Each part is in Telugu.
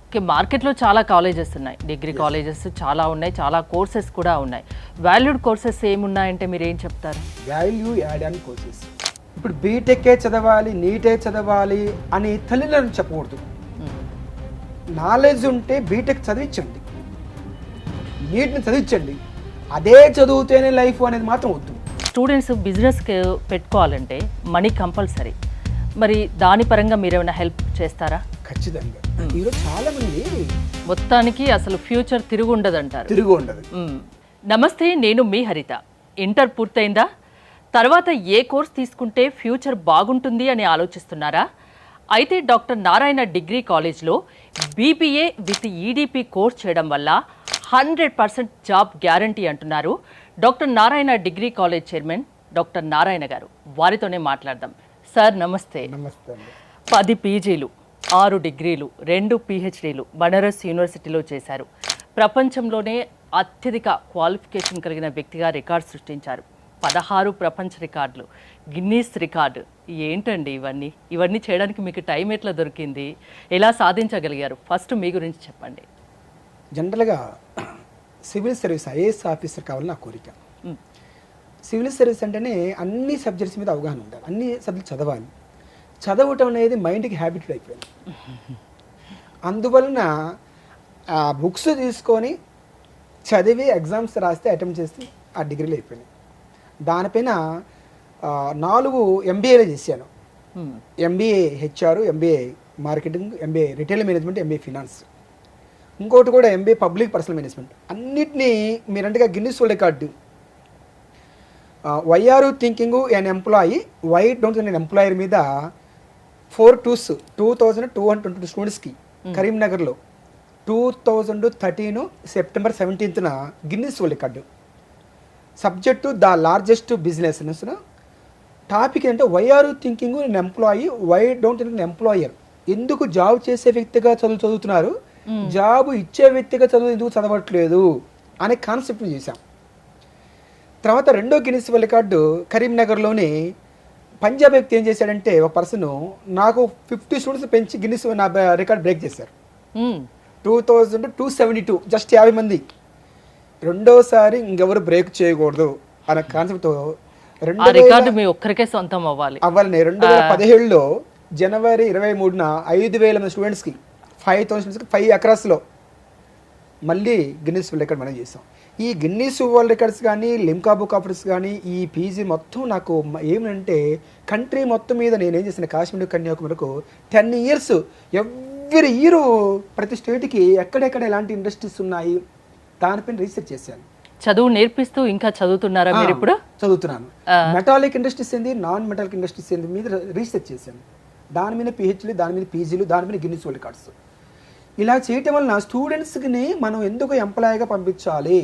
ఓకే, మార్కెట్లో చాలా కాలేజెస్ ఉన్నాయి, డిగ్రీ కాలేజెస్ చాలా ఉన్నాయి, చాలా కోర్సెస్ కూడా ఉన్నాయి. వాల్యూడ్ కోర్సెస్ ఏమున్నాయంటే మీరు ఏం చెప్తారు? Value add on courses. ఇప్పుడు బీటెక్కే చదవాలి, నీటే చదవాలి అని తల్లిదండ్రులు చెప్పకూడదు. నాలెడ్జ్ ఉంటే బీటెక్ చదివించండి, నీట్ని చదివించండి, అదే చదివితేనే లైఫ్ అనేది మాత్రం వద్దు. స్టూడెంట్స్ బిజినెస్ పెట్టుకోవాలంటే మనీ కంపల్సరీ. మరి దాని పరంగా మీరు ఏమైనా హెల్ప్ చేస్తారా? ఖచ్చితంగా. ఈరోజు చాలా మంది మొత్తానికి అసలు ఫ్యూచర్ తిరుగు ఉండదంటారు. తిరుగు ఉండదు. నమస్తే, నేను మీ హరిత. ఇంటర్ పూర్తయిందా? తర్వాత ఏ కోర్స్ తీసుకుంటే ఫ్యూచర్ బాగుంటుంది అని ఆలోచిస్తున్నారా? అయితే డాక్టర్ నారాయణ డిగ్రీ కాలేజ్లో బీబీఏ విత్ ఈడీపీ కోర్స్ చేయడం వల్ల 100% జాబ్ గ్యారంటీ అంటున్నారు doctor Narayana degree college chairman doctor Narayana గారు. వారితోనే మాట్లాడదాం. సార్ నమస్తే. నమస్తే అండి. 10 పీజీలు, 6 డిగ్రీలు, 2 PhDలు బనారస్ యూనివర్సిటీలో చేశారు. ప్రపంచంలోనే అత్యధిక క్వాలిఫికేషన్ కలిగిన వ్యక్తిగా రికార్డు సృష్టించారు. 16 ప్రపంచ రికార్డులు, గిన్నీస్ రికార్డు. ఏంటండి ఇవన్నీ చేయడానికి మీకు టైం ఎట్లా దొరికింది? ఎలా సాధించగలిగారు? ఫస్ట్ మీ గురించి చెప్పండి. జనరల్గా సివిల్ సర్వీస్ ఐఏఎస్ ఆఫీసర్ కావాలని నా కోరిక. సివిల్ సర్వీస్ అంటేనే అన్ని సబ్జెక్ట్స్ మీద అవగాహన ఉండాలి, అన్ని సబ్జెక్ట్స్ చదవాలి. చదవటం అనేది మైండ్కి హ్యాబిట్ అయిపోయింది. అందువలన ఆ బుక్స్ తీసుకొని చదివి ఎగ్జామ్స్ రాస్తే అటెంప్ట్ చేస్తే ఆ డిగ్రీలు అయిపోయినాయి. దానిపైన 4 MBAలు చేశాను. MBA HR, MBA marketing, MBA retail management, MBA finance, ఇంకోటి కూడా MBA పబ్లిక్ పర్సనల్ మేనేజ్మెంట్. అన్నిటినీ మీరంటగా Guinness world record. Why are you thinking an employee, why don't an employer మీద 4 2s 2222 స్టూడెంట్స్కి కరీంనగర్లో 2013 సెప్టెంబర్ 17న Guinness world record. Subject the largest business. Topic ఏంటంటే why are you thinking an employee, why don't an employer. ఎందుకు జాబ్ చేసే వ్యక్తిగా చదువుతున్నారు, జాబ్ ఇచ్చే వ్యక్తిగా చదువు ఎందుకు చదవట్లేదు అనే కాన్సెప్ట్ని చేశాం. తర్వాత రెండో గిన్నిస్ వరల్డ్ రికార్డు కరీంనగర్లోని పంజాబ్ వ్యక్తి ఏం చేశాడంటే, ఒక పర్సన్ నాకు 50 స్టూడెంట్స్ పెంచి గిన్నిస్ నా రికార్డ్ బ్రేక్ చేశారు. 2272, జస్ట్ 50 మంది. రెండోసారి ఇంకెవరు బ్రేక్ చేయకూడదు అనే కాన్సెప్ట్తో రికార్డు మీ ఒక్కరికే సొంతం అవ్వాలని 2017లో జనవరి 23న 5,000 మంది స్టూడెంట్స్కి 5,000 స్టూడెంట్స్కి 5 acres మళ్ళీ గిన్నిస్ వరల్డ్ రికార్డ్ మనం చేసాం. ఈ గిన్నిస్ వరల్డ్ రికార్డ్స్ కానీ, లిమ్కా బుక్ ఆఫ్ రికార్డ్స్ కానీ, ఈ పీజీ మొత్తం నాకు ఏమంటే కంట్రీ మొత్తం మీద నేనేం చేసిన కాశ్మీర్ కన్యాకుమారికి 10 years ఎవ్రీ ఇయర్ ప్రతి స్టేట్కి ఎక్కడెక్కడ ఎలాంటి ఇండస్ట్రీస్ ఉన్నాయి దానిపైన రీసెర్చ్ చేశాను. చదువు నేర్పిస్తూ ఇంకా చదువుతున్నారా మీరు? ఇప్పుడు చదువుతున్నాను. మెటాలిక్ ఇండస్ట్రీస్ ఏంది, నాన్ మెటాలిక్ ఇండస్ట్రీస్ ఏంది మీద రీసెర్చ్ చేశాను. దాని మీద PhD, దాని మీద PGలు, దాని మీద గిన్నిస్ వరల్డ్ రికార్డ్స్. ఇలా చేయటం వలన స్టూడెంట్స్ని మనం ఎందుకు ఎంప్లాయీగా పంపించాలి,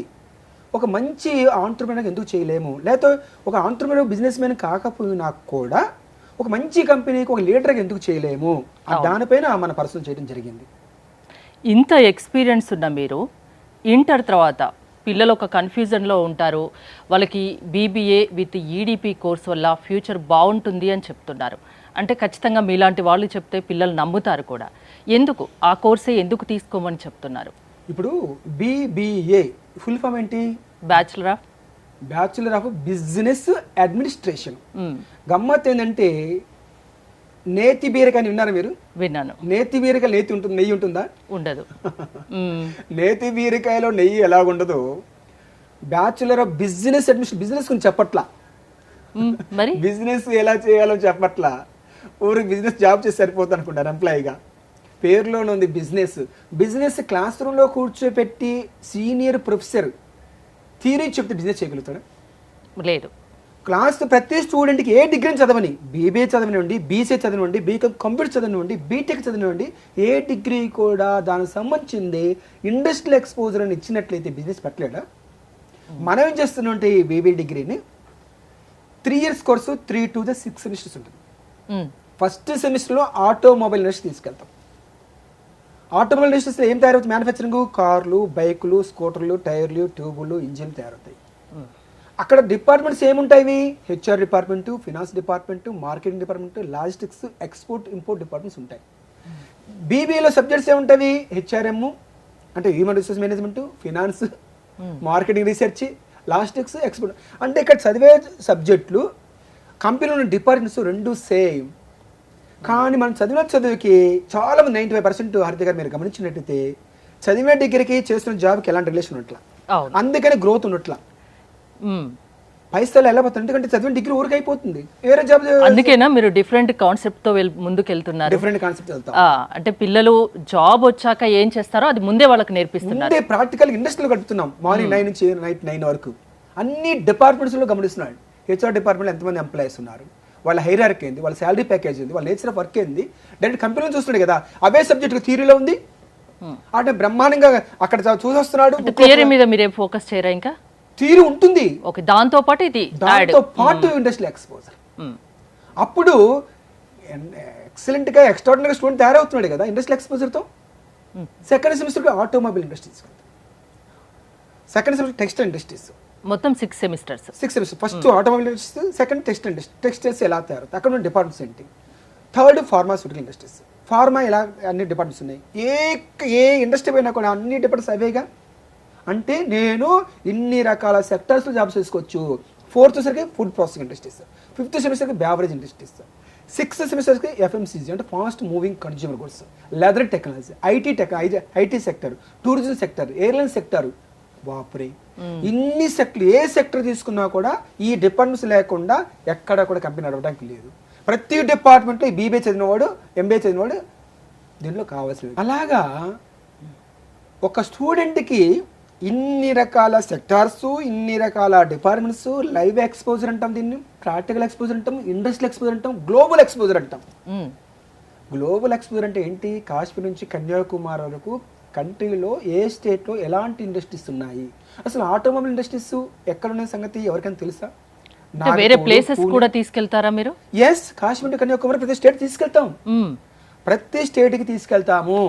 ఒక మంచి ఆంట్రప్రెనర్గా ఎందుకు చేయలేము, లేకపోతే ఒక ఆంట్రప్రెనర్ బిజినెస్ మ్యాన్ కాకపోయినా కూడా ఒక మంచి కంపెనీకి ఒక లీడర్గా ఎందుకు చేయలేము, దానిపైన మన పరిశోధన చేయడం జరిగింది. ఇంత ఎక్స్పీరియన్స్ ఉన్న మీరు ఇంటర్ తర్వాత పిల్లలు ఒక కన్ఫ్యూజన్లో ఉంటారు. వాళ్ళకి BBA విత్ EDP కోర్స్ వల్ల ఫ్యూచర్ బాగుంటుంది అని చెప్తున్నారు. అంటే ఖచ్చితంగా మీలాంటి వాళ్ళు చెప్తే పిల్లలు నమ్ముతారు కూడా. ఎందుకు ఆ కోర్సే ఎందుకు తీసుకోమని చెప్తున్నారు? ఇప్పుడు BBA ఫుల్ ఫామ్ ఏంటి? Bachelor of business administration. గమ్మత్ ఏంటంటే నేతి బీరకాయ విన్నారా మీరు? విన్నాను. నేతి బీరకాయ నెయ్యి ఉంటుందా? ఉండదు. నేతి బీరకాయలో నెయ్యి ఎలా ఉండదు, bachelor of business administration. Business గురించి చెప్పట్లా, మరి బిజినెస్ ఎలా చేయాలో చెప్పట్లా. ఊరికి బిజినెస్ జాబ్ చేసి సరిపోతుంది అనుకుంటారు ఎంప్లాయీగా. పేరులోనే ఉంది బిజినెస్. బిజినెస్ క్లాస్ రూమ్లో కూర్చోపెట్టి సీనియర్ ప్రొఫెసర్ థియరీ చెప్తే బిజినెస్ చేయగలుగుతాడు? లేదు. క్లాస్ ప్రతి స్టూడెంట్కి ఏ డిగ్రీని చదవని, BBA చదవనివ్వండి, BCA చదవనివ్వండి, BCom కంప్యూటర్ చదవనివ్వండి, BTech చదవనివ్వండి, ఏ డిగ్రీ కూడా దానికి సంబంధించింది ఇండస్ట్రియల్ ఎక్స్పోజర్ అని ఇచ్చినట్లయితే బిజినెస్ పెట్టలేడా? మనం ఏం చేస్తున్నామంటే ఈ BBA డిగ్రీని 3 years కోర్సు 3 to 6 semesters ఉంటుంది. ఫస్ట్ సెమిస్టర్లో ఆటోమొబైల్ ఇండస్ట్రీ తీసుకెళ్తాం. ఆటోమొబైల్ ఇండస్ట్రీస్లో ఏం తయారవుతుంది? మ్యానుఫ్యాక్చరింగ్, కార్లు, బైకులు, స్కూటర్లు, టైర్లు, ట్యూబులు, ఇంజిన్లు తయారవుతాయి. అక్కడ డిపార్ట్మెంట్స్ ఏముంటాయి? HR department, finance department, marketing department, logistics, export import departments ఉంటాయి. బీబీఏలో సబ్జెక్ట్స్ ఏముంటవి? హెచ్ఆర్ఎం అంటే human resource management, finance, marketing research, logistics, export. అంటే ఇక్కడ చదివే సబ్జెక్టులు కంపెనీలో డిపార్ట్మెంట్స్ రెండు సేమ్. కానీ మనం చదువుకి చాలా మంది 95% హరిత గారు మీరు గమనించినట్టయితే చదివిన డిగ్రీకి చేస్తున్న జాబ్కి ఎలాంటి రిలేషన్ ఉన్నట్ల, అందుకని గ్రోత్ ఉన్నట్ల. పైసలు ఎలా పోతుంది? ఎందుకంటే చదివిన డిగ్రీ ఊరికి అయిపోతుంది, వేరే జాబ్. అందుకేనా మీరు డిఫరెంట్ కాన్సెప్ట్ తో ముందుకు వెళ్తున్నారు? డిఫరెంట్ కాన్సెప్ట్ వెళ్తాం. అంటే పిల్లలు జాబ్ వచ్చాక ఏం చేస్తారో అది ముందే వాళ్ళకి నేర్పిస్తున్నారు. ముందే ప్రాక్టికల్ ఇండస్ట్రీలో గడుపుతున్నాం. మార్నింగ్ 9 నుంచి నైట్ 9 వరకు అన్ని డిపార్ట్మెంట్స్ లో గమనిస్తున్నాడు. హెచ్ఆర్ డిపార్ట్మెంట్ ఎంతమంది ఎంప్లాయీస్ ఉన్నారు, వాళ్ళ హైరార్కీ ఏంది, వాళ్ళ శాలరీ ప్యాకేజ్ ఏంది, వాళ్ళ నేచర్ ఆఫ్ వర్క్ ఏంది, డైరెక్ట్ కంపెనీలో చూస్తున్నాడు కదా. అవే సబ్జెక్ట్ థియరీలో ఉంది అంటే బ్రహ్మాండంగా అక్కడ చూసొస్తున్నాడు. థియరీ మీద మీరేం ఫోకస్ చేయరా? ఇంకా థియరీ ఉంటుంది, ఓకే, దాంతో పాటు ఇది దాంతో పాటు ఇండస్ట్రియల్ ఎక్స్పోజర్. అప్పుడు ఎక్సలెంట్ గా ఎక్స్ట్రాడినరీ స్టూడెంట్ తయారవుతున్నాడు కదా ఇండస్ట్రియల్ ఎక్స్పోజర్ తో. Second semester automobile industries, second semester textile industries, మొత్తం 6 semesters. First automobile industries, second textiles ఎలా తయారు, అక్కడ ఉన్న డిపార్ట్మెంట్స్ ఏంటి. థర్డ్ ఫార్మాస్యూటికల్ ఇండస్ట్రీస్, ఫార్మా ఇలా అన్ని డిపార్ట్మెంట్స్ ఉన్నాయి. ఏ ఇండస్ట్రీ పోయినా కూడా అన్ని డిపార్ట్మెంట్స్ అవేగా. అంటే నేను ఇన్ని రకాల సెక్టర్స్లో జాబ్స్ చేసుకోవచ్చు. ఫోర్త్ సెమిస్టర్కి ఫుడ్ ప్రాసెసింగ్ ఇండస్ట్రీస్, ఫిఫ్త్ సెమిస్టర్కి బ్యావరేజ్ ఇండస్ట్రీస్, సిక్స్త్ సెమిస్టర్కి ఎఫ్ఎంసీజీ అంటే fast moving consumer goods, leather technology, IT sector, tourism sector, airline sector. బాపురే, ఇన్ని సెక్టర్, ఏ సెక్టర్ తీసుకున్నా కూడా ఈ డిపార్ట్మెంట్స్ లేకుండా ఎక్కడ కూడా కంపెనీ నడవడానికి లేదు. ప్రతి డిపార్ట్మెంట్లో ఈ బీబీఏ చదివినవాడు, ఎంబీఏ చదివినవాడు దీనిలో కావాల్సింది. అలాగా ఒక స్టూడెంట్కి ఇన్ని రకాల సెక్టార్స్, ఇన్ని రకాల డిపార్ట్మెంట్స్, లైవ్ ఎక్స్పోజర్ అంటాం, దీన్ని ప్రాక్టికల్ ఎక్స్పోజర్ అంటాం, ఇండస్ట్రియల్ ఎక్స్పోజర్ అంటాం, గ్లోబల్ ఎక్స్పోజర్ అంటాం. గ్లోబల్ ఎక్స్పోజర్ అంటే ఏంటి? కాశ్మీర్ నుంచి కన్యాకుమారి వరకు కంట్రీలో ఏ స్టేట్లో ఎలాంటి ఇండస్ట్రీస్ ఉన్నాయి, అసలు ఆటోమొబైల్ ఇండస్ట్రీస్ ఎక్కడున్న సంగతి ఎవరికైనా తెలుసా? వేరే ప్లేసెస్ కూడా తీసుకెళ్తారా మీరు? ఎస్, కాశ్మీర్ కన్యాకుమారి ప్రతి స్టేట్ తీసుకెళ్తాం, ప్రతి స్టేట్కి తీసుకెళ్తాము.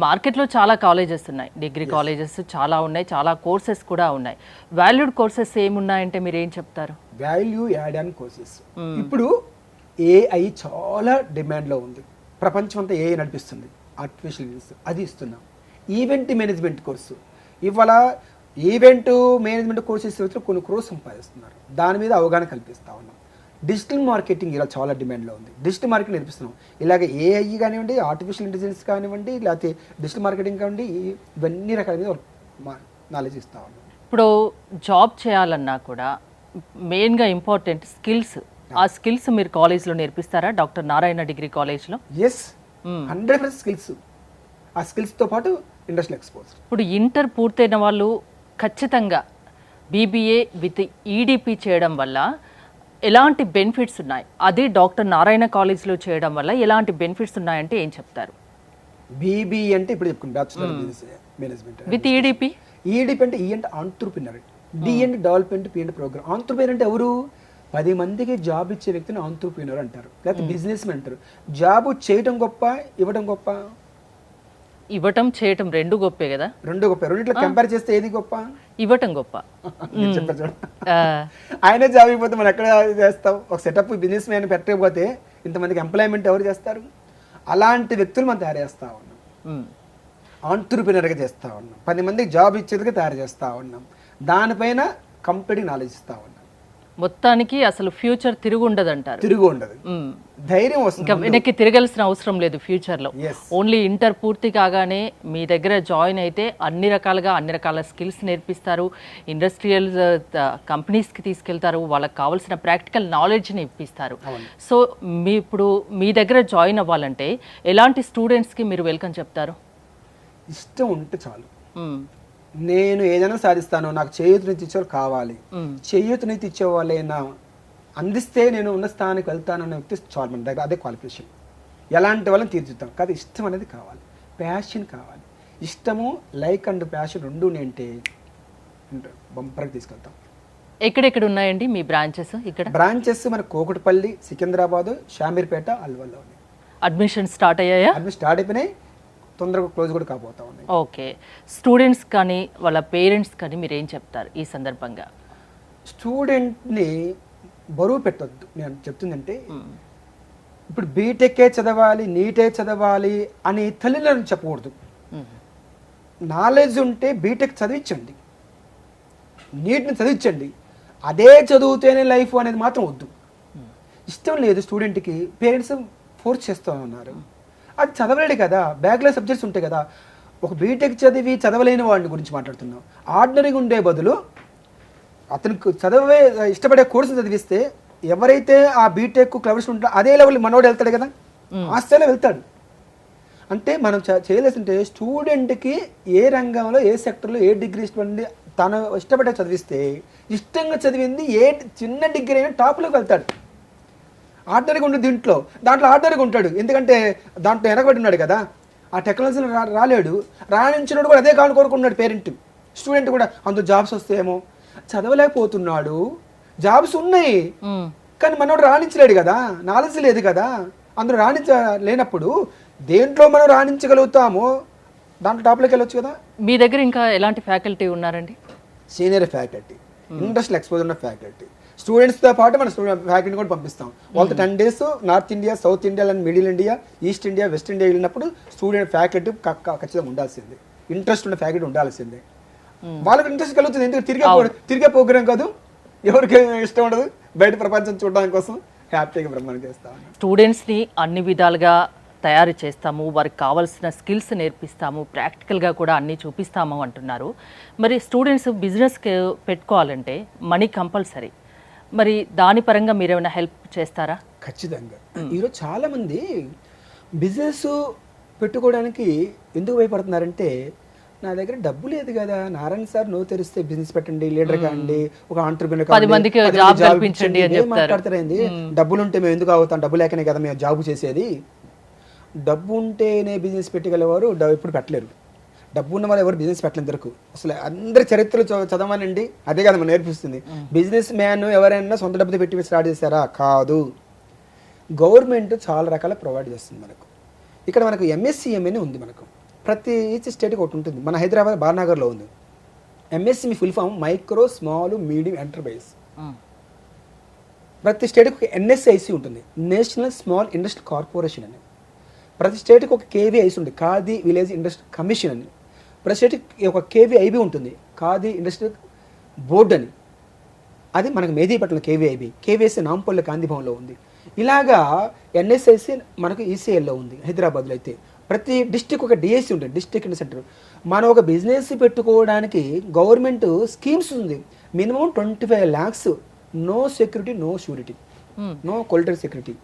మార్కెట్లో చాలా కాలేజెస్ ఉన్నాయి, డిగ్రీ కాలేజెస్ చాలా ఉన్నాయి, చాలా కోర్సెస్ కూడా ఉన్నాయి. వాల్యూడ్ కోర్సెస్ ఏమున్నాయంటే మీరు ఏం చెప్తారు? Value add on courses. ఇప్పుడు ఏఐ చాలా డిమాండ్లో ఉంది, ప్రపంచం అంతా ఏఐ నడిపిస్తుంది, ఆర్టిఫిషియల్ ఇంటెలిజెన్స్ అది ఇస్తున్నాం. ఈవెంట్ మేనేజ్మెంట్ కోర్సు, ఇవాళ ఈవెంట్ మేనేజ్మెంట్ కోర్సెస్ కొన్ని క్రోర్స్ సంపాదిస్తున్నారు, దాని మీద అవగాహన కల్పిస్తూ ఉన్నాం. డిజిటల్ మార్కెటింగ్ ఇలా చాలా డిమాండ్లో ఉంది, డిజిటల్ మార్కెటింగ్ నేర్పిస్తున్నాం. ఇలాగ ఏఐ కానివ్వండి, ఆర్టిఫిషియల్ ఇంటెలిజెన్స్ కానివ్వండి, లేకపోతే డిజిటల్ మార్కెటింగ్ కానివ్వండి, ఇవన్నీ రకాల మీద నాలెడ్జ్ ఇస్తా ఉన్నాం. ఇప్పుడు జాబ్ చేయాలన్నా కూడా మెయిన్గా ఇంపార్టెంట్ స్కిల్స్. ఆ స్కిల్స్ మీరు కాలేజ్లో నేర్పిస్తారా? డాక్టర్ నారాయణ డిగ్రీ కాలేజ్లో? Yes, 100% skills. ఆ స్కిల్స్తో పాటు ఇండస్ట్రియల్ ఎక్స్పోజర్. ఇప్పుడు ఇంటర్ పూర్తయిన వాళ్ళు ఖచ్చితంగా బీబీఏ విత్ ఈడిపి చేయడం వల్ల ఎలాంటి బెనిఫిట్స్ ఉన్నాయి, అది డాక్టర్ నారాయణ కాలేజ్లో చేయడం వల్ల ఎలాంటి బెనిఫిట్స్ ఉన్నాయంటే ఏం చెప్తారు? బీబీ అంటే ఇప్పుడు చెప్పుకున్నాం, bachelor management with EDP. EDP అంటే ఈ అంటే ఆంట్రప్రినర్, డి అంటే డెవలప్మెంట్, పి అంటే ప్రోగ్రామ్. ఆంట్రప్రినర్ అంటే ఎవరు? 10 మందికి జాబ్ ఇచ్చే వ్యక్తిని ఆంట్రప్రినర్ అంటారు, లేకపోతే బిజినెస్ మెన్ అంటారు. జాబ్ చేయడం గొప్ప, ఇవ్వడం గొప్ప? ఇవ్వటం చేయటం రెండు గొప్పే కదా. రెండు గొప్ప. రెండిట్లో కంపేర్ చేస్తే ఏది గొప్ప? ఇవ్వటం గొప్ప. ఆయనే జాబ్ ఇవ్వకపోతే మనం ఎక్కడ చేస్తాం? ఒక సెటప్ బిజినెస్ మ్యాన్ పెట్టకపోతే ఇంతమందికి ఎంప్లాయ్మెంట్ ఎవరు చేస్తారు? అలాంటి వ్యక్తులు మనం తయారు చేస్తూ ఉన్నాం, ఆంట్రప్రినర్గా చేస్తూ ఉన్నాం, 10 మందికి జాబ్ ఇచ్చేదిగా తయారు చేస్తూ ఉన్నాం, దానిపైన కంప్లీట్ నాలెడ్జ్ ఇస్తూ ఉన్నాం. మొత్తానికి అసలు ఫ్యూచర్ తిరుగు ఉండదు అంటారు. తిరుగు ఉండదు, ధైర్యం వస్తుంది, ఇంకా వెనక్కి తిరగాల్సిన అవసరం లేదు ఫ్యూచర్లో. ఓన్లీ ఇంటర్ పూర్తి కాగానే మీ దగ్గర జాయిన్ అయితే అన్ని రకాల స్కిల్స్ నేర్పిస్తారు, ఇండస్ట్రియల్ కంపెనీస్కి తీసుకెళ్తారు, వాళ్ళకి కావాల్సిన ప్రాక్టికల్ నాలెడ్జ్ని ఇప్పిస్తారు. సో ఇప్పుడు మీ దగ్గర జాయిన్ అవ్వాలంటే ఎలాంటి స్టూడెంట్స్కి మీరు వెల్కమ్ చెప్తారు? ఇష్టం ఉంటే చాలు, నేను ఏదైనా సాధిస్తాను, నాకు చేయూతనైతే ఇచ్చేవాళ్ళు కావాలి, చేయూతనైతే ఇచ్చేవాళ్ళైనా అందిస్తే నేను ఉన్న స్థానానికి వెళ్తానన్న వ్యక్తి చాలు మన దగ్గర. అదే క్వాలిఫికేషన్. ఎలాంటి వాళ్ళని తీర్చుతాం కాదు, ఇష్టం అనేది కావాలి, ప్యాషన్ కావాలి. ఇష్టము, లైక్ అండ్ ప్యాషన్ రెండు అంటే బంపర్కి తీసుకెళ్తాం. ఎక్కడెక్కడ ఉన్నాయండి మీ బ్రాంచెస్? ఇక్కడ బ్రాంచెస్ మన కోకటపల్లి, సికింద్రాబాద్, షామీర్పేట, అల్వాల్లో ఉన్నాయి. అడ్మిషన్ స్టార్ట్ అయ్యాయా? అడ్మిషన్ స్టార్ట్ అయిపోయినాయి, తొందరగా క్లోజ్ కూడా కాబోతా ఉన్నాయి. ఓకే, స్టూడెంట్స్ కానీ వాళ్ళ పేరెంట్స్ కానీ మీరు ఏం చెప్తారు ఈ సందర్భంగా? స్టూడెంట్ని బరువు పెట్టొద్దు. నేను చెప్తుందంటే ఇప్పుడు బీటెక్కే చదవాలి, నీటే చదవాలి అని తల్లిదండ్రులు చెప్పకూడదు. నాలెడ్జ్ ఉంటే బీటెక్ చదివించండి, నీట్ని చదివించండి. అదే చదువుతేనే లైఫ్ అనేది మాత్రం వద్దు. ఇష్టం లేదు స్టూడెంట్కి, పేరెంట్స్ ఫోర్స్ చేస్తూ ఉన్నారు. అది చదవలేడు కదా, బ్యాక్లాగ్ సబ్జెక్ట్స్ ఉంటాయి కదా. ఒక బీటెక్ చదివి చదవలేని వాడిని గురించి మాట్లాడుతున్నాం. ఆర్డినరీగా ఉండే బదులు అతనికి చదవే ఇష్టపడే కోర్సు చదివిస్తే ఎవరైతే ఆ బీటెక్ క్లవర్స్ ఉంటారో అదే లెవెల్ మనోడు వెళ్తాడు కదా, ఆ స్థాయిలో వెళ్తాడు. అంటే మనం చేయలేదంటే స్టూడెంట్కి ఏ రంగంలో, ఏ సెక్టర్లో, ఏ డిగ్రీ ఇష్టపడి తను ఇష్టపడే చదివిస్తే ఇష్టంగా చదివింది ఏ చిన్న డిగ్రీ అయినా టాప్లోకి వెళ్తాడు. ఆర్డర్గా ఉండి దాంట్లో ఆర్డర్గా ఉంటాడు. ఎందుకంటే దాంట్లో వెనకబడి ఉన్నాడు కదా, ఆ టెక్నాలజీలో రాలేడు. రాణించినోడు కూడా అదే కోరుకున్నాడు పేరెంట్. స్టూడెంట్ కూడా అందులో జాబ్స్ వస్తేమో చదవలేకపోతున్నాడు. జాబ్స్ ఉన్నాయి కానీ మనోడు రాణించలేడు కదా, నాలెడ్జ్ లేదు కదా. అందులో లేనప్పుడు దేంట్లో మనం రాణించగలుగుతామో దాంట్లో టాప్లోకి వెళ్ళొచ్చు కదా. మీ దగ్గర ఇంకా ఎలాంటి ఫ్యాకల్టీ ఉన్నారండి? సీనియర్ ఫ్యాకల్టీ, ఇండస్ట్రియల్ ఎక్స్పోజర్ ఉన్న ఫ్యాకల్టీ, స్టూడెంట్స్తో పాటు మన ఫ్యాకల్టీ కూడా పంపిస్తాం. వాళ్ళతో 10 days north India, south India and middle India, east India, west India వెళ్ళినప్పుడు స్టూడెంట్ ఫ్యాకల్టీ ఖచ్చితంగా ఉండాల్సిందే. ఇంట్రెస్ట్ ఉన్న ఫ్యాకల్టీ ఉండాల్సిందే. వాళ్ళకి ఇంట్రెస్ట్ కలుగుతుంది. ఎందుకు తిరిగే ప్రోగ్రాం కాదు, ఎవరికి ఇష్టం ఉండదు బయట ప్రపంచం చూడడానికి కోసం హ్యాపీగా బ్రహ్మాండం చేస్తాం. స్టూడెంట్స్ని అన్ని విధాలుగా తయారు చేస్తాము, వారికి కావాల్సిన స్కిల్స్ నేర్పిస్తాము, ప్రాక్టికల్గా కూడా అన్నీ చూపిస్తాము అంటున్నారు. మరి స్టూడెంట్స్ బిజినెస్ పెట్టుకోవాలంటే మనీ కంపల్సరీ. మరి దాని పరంగా మీరు ఏమైనా హెల్ప్ చేస్తారా? ఖచ్చితంగా. ఈరోజు చాలామంది బిజినెస్ పెట్టుకోవడానికి ఎందుకు భయపడుతున్నారంటే, నా దగ్గర డబ్బు లేదు కదా, నారాయణ సార్ నో తెరిస్తే బిజినెస్ పెట్టండి, లీడర్ కాండి, ఒక ఆంటర్ప్రెన్యూర్ మాట్లాడతారేంది, డబ్బులు ఉంటే మేము ఎందుకు అవుతాం, డబ్బు లేకనే కదా మేము జాబ్ చేసేది. డబ్బు ఉంటేనే బిజినెస్ పెట్టగలవారు ఎప్పుడు పెట్టలేరు. డబ్బు ఉన్న వాళ్ళు ఎవరు బిజినెస్ పెట్టలేని దొరకు. అసలు అందరి చరిత్రలు చదవాలండి, అదే కదా మనం నేర్పిస్తుంది. బిజినెస్ మ్యాన్ ఎవరైనా సొంత డబ్బుతో పెట్టి స్టార్ట్ చేశారా? కాదు. గవర్నమెంట్ చాలా రకాల ప్రొవైడ్ చేస్తుంది మనకు. ఇక్కడ మనకు MSCME అని ఉంది. మనకు ప్రతి ఈచ్ స్టేట్కి ఒకటి ఉంటుంది. మన హైదరాబాద్ బార్నగర్లో ఉంది. MSCME full form micro small medium enterprise. ప్రతి స్టేట్కి ఒక NSIC ఉంటుంది, నేషనల్ స్మాల్ ఇండస్ట్రీ కార్పొరేషన్ అని. ప్రతి స్టేట్కి ఒక KVIC ఉంటుంది, ఖాదీ విలేజ్ ఇండస్ట్రీ కమిషన్ అని. ప్రతి స్టేట్కి ఒక KVIB ఉంటుంది, ఖాదీ ఇండస్ట్రీ బోర్డు అని. అది మనకు మేదీపట్నంలో KVIC నాంపల్లి గాంధీభవన్లో ఉంది. ఇలాగా NSIC మనకు ECLలో ఉంది హైదరాబాద్లో. అయితే ప్రతి డిస్టిక్ ఒక DIC ఉంటుంది, డిస్ట్రిక్ట్ సెంటర్. మనం ఒక బిజినెస్ పెట్టుకోవడానికి గవర్నమెంట్ స్కీమ్స్ ఉంది. Minimum 25 lakhs, no security, no surety, no collateral security.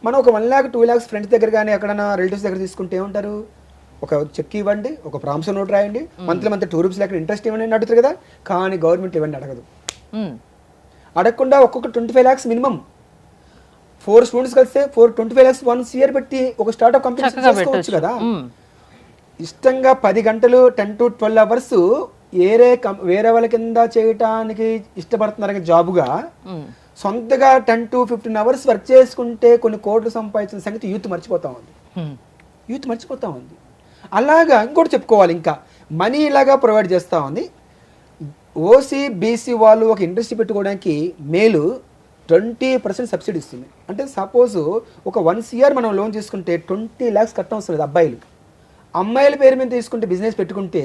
మనం ఒక 1 lakh 2 lakhs ఫ్రెండ్స్ దగ్గర కానీ ఎక్కడైనా రిలేటివ్స్ దగ్గర తీసుకుంటే ఏమంటారు, ఒక చెక్ ఇవ్వండి, ఒక ప్రామిసరీ నోట్ రాయండి, మంత్లీ 2 rupees లేక ఇంట్రెస్ట్ ఇవ్వండి అని అడుగుతారు కదా. కానీ గవర్నమెంట్ ఇవ్వండి అడగదు. అడగకుండా ఒక్కొక్క 25 lakhs మినిమం. 4 students కలిస్తే 25 lakhs 1 year పెట్టి ఒక స్టార్ట్అప్ కంపెనీ చేసుకోవచ్చు కదా. ఇష్టంగా 10 గంటలు 10 to 12 hours వేరే వాళ్ళ కింద చేయటానికి ఇష్టపడుతున్నారు జాబుగా, సొంతగా 10 to 15 hours వర్క్ చేసుకుంటే కొన్ని కోట్లు సంపాదించిన సంగతి యూత్ మర్చిపోతా ఉంది. అలాగా ఇంకోటి చెప్పుకోవాలి, ఇంకా మనీ ఇలాగా ప్రొవైడ్ చేస్తూ ఉంది. ఓసీ బీసీ వాళ్ళు ఒక ఇండస్ట్రీ పెట్టుకోవడానికి మేలు 20% సబ్సిడీ ఇస్తుంది. అంటే సపోజ్ ఒక 1 year మనం లోన్ తీసుకుంటే 20 lakhs కట్టడం అవసరం లేదు అబ్బాయిలు. అమ్మాయిల పేరు మీద తీసుకుంటే బిజినెస్ పెట్టుకుంటే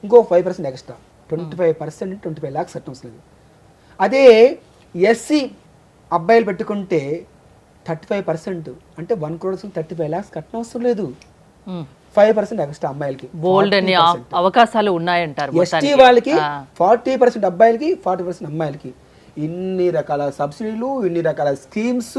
ఇంకో 5% ఎక్స్ట్రా, 25%, 25 lakhs కట్టడం అవసరం లేదు. అదే SC అబ్బాయిలు పెట్టుకుంటే 35%, అంటే 1 crore 35 lakhs కట్టడం అవసరం లేదు, 5% ఎక్స్ట్రా అమ్మాయిలకి. బోల్డ్ అన్ని అవకాశాలు ఉన్నాయంటారు. ST వాళ్ళకి 40% అబ్బాయిలకి, 40% అమ్మాయిలకి. ఇన్ని రకాల సబ్సిడీలు, ఇన్ని రకాల స్కీమ్స్,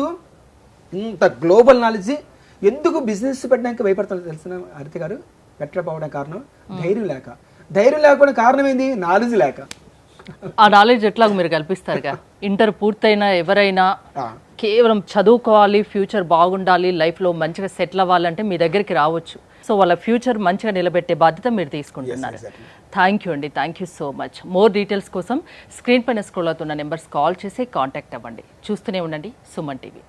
ఇంత గ్లోబల్ నాలెడ్జ్. ఎందుకు బిజినెస్ పెట్టడానికి భయపడతారో తెలిసిన హరిత గారు, పెట్టకపోవడానికి కారణం ధైర్యం లేక. ధైర్యం లేకపోవడం కారణం ఏంది? నాలెడ్జ్ లేక. ఆ నాలెడ్జ్ ఎట్లా మీరు కల్పిస్తారుగా? ఇంటర్ పూర్తయిన ఎవరైనా కేవలం చదువుకోవాలి, ఫ్యూచర్ బాగుండాలి, లైఫ్లో మంచిగా సెటిల్ అవ్వాలంటే మీ దగ్గరికి రావచ్చు. సో వాళ్ళ ఫ్యూచర్ మంచిగా నిలబెట్టే బాధ్యత మీరు తీసుకుంటున్నారు. థ్యాంక్ యూ అండి, thank you so much. More details కోసం స్క్రీన్ పైన స్క్రోల్ అవుతున్న నెంబర్స్ కాల్ చేసి కాంటాక్ట్ అవ్వండి. చూస్తూనే ఉండండి సుమన్ టీవీ.